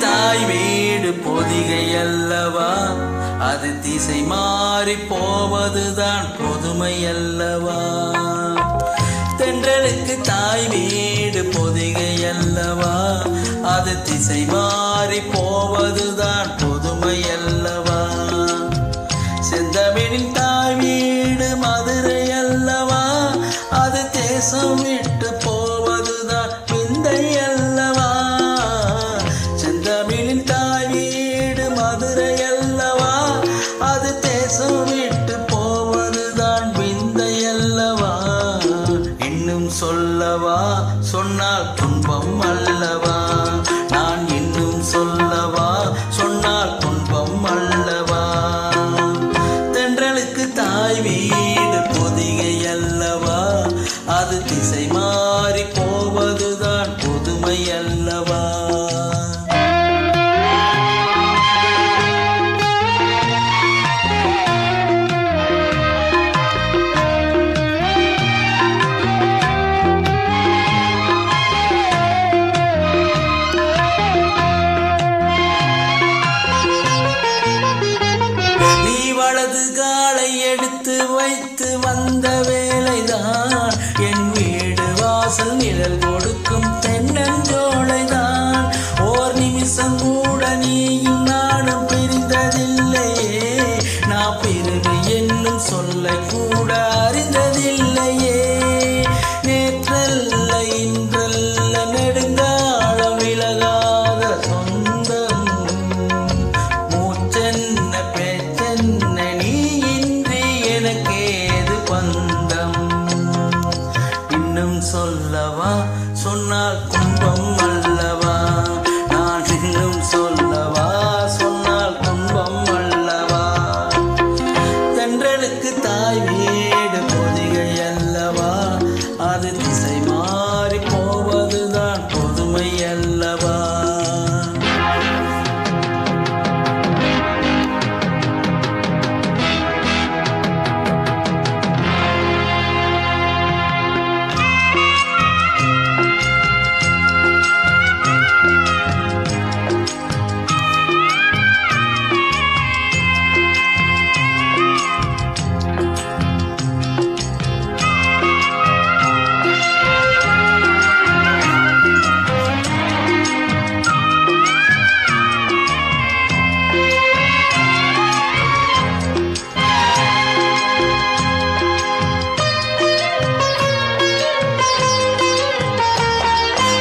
தாய் வீடு பொதிகை அல்லவா, அது திசை மாறி போவதுதான் பொதுமை அல்லவா. தென்றலுக்கு தாய் வீடு பொதிகை அல்லவா, அது திசை மாறி போவதுதான் பொதுமை அல்லவா. செந்தமிழின் தாய் வீடு மதுரை அல்லவா, அது தேசம் விட்டு போவதுதான் விந்தை அல்லவா. செந்தமிழின் தாய் வீடு மதுரை அல்லவா, அது தேசம் விட்டு போவதுதான் விந்தை அல்லவா. இன்னும் சொல்லவா, சொன்னால் துன்பம் அல்லவா. நான் இன்னும் சொல்லவா, சொன்னால் துன்பம் அல்லவா. தென்றலுக்கு தாய் வீடு பொதிகை அல்லவா, அது திசை மாறி போவதுதான் புதுமை அல்லவா. வலது காலை எடுத்து வைத்து வந்த வேலைதான் என் வீடு வாசல் நிழல் கொடுக்கும் தென்னஞ்சோலைதான். ஓர் நிமிஷம் கூட நீயும் நானும் பிரிந்ததில்லையே, நான் பிரிவு என்னும் சொல்லை கூட அறிந்ததில்லையே. நேற்றல்ல இன்றல்ல நெடுங்காலம் விலகாத சொந்தம், மூச்சென்ன பேச்சென்ன நீ இன்றி எனக்கேது பந்தம். இன்னும் சொல்லவா, சொன்னால் துன்பம் அல்லவா. நான் இன்னும் சொல்லவா, சொன்னால் துன்பம் அல்லவா. தென்றலுக்கு தாய் வீடு பொதிகை அல்லவா, அது திசை மாறி போவதுதான் பொதுமை அல்லவா.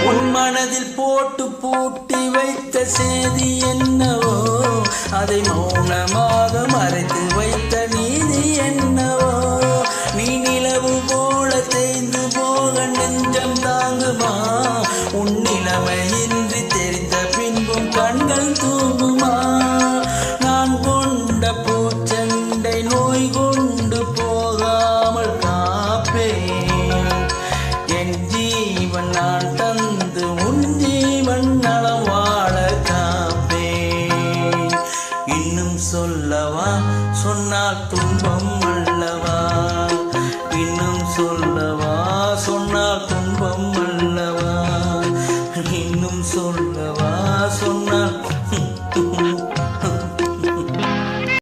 உன் மனதில் போட்டு பூட்டி வைத்த செய்தி என்னவோ, அதை மௌனமாக மறைத்து வைத்த நீதி என்னவோ. நீ நிலவு போல தேய்ந்து போக நெஞ்சம் தாங்குமா, உன் நிலைமையின்றி தெரிந்த பின்பும் கண்கள் தூங்குமா. நான் கொண்ட பூச்சண்டை நோய் கொண்டு போகாமல் காப்பேன், என் ஜீவன் நான் தந்து உன் ஜீவன் நலம் வாழ காப்பேன். இன்னும் சொல்லவா, சொன்னால் துன்பம் அல்லவா. இன்னும் சொல்லவா, சொன்னால் துன்பம் அல்லவா. இன்னும் சொல்லவா, சொன்னால்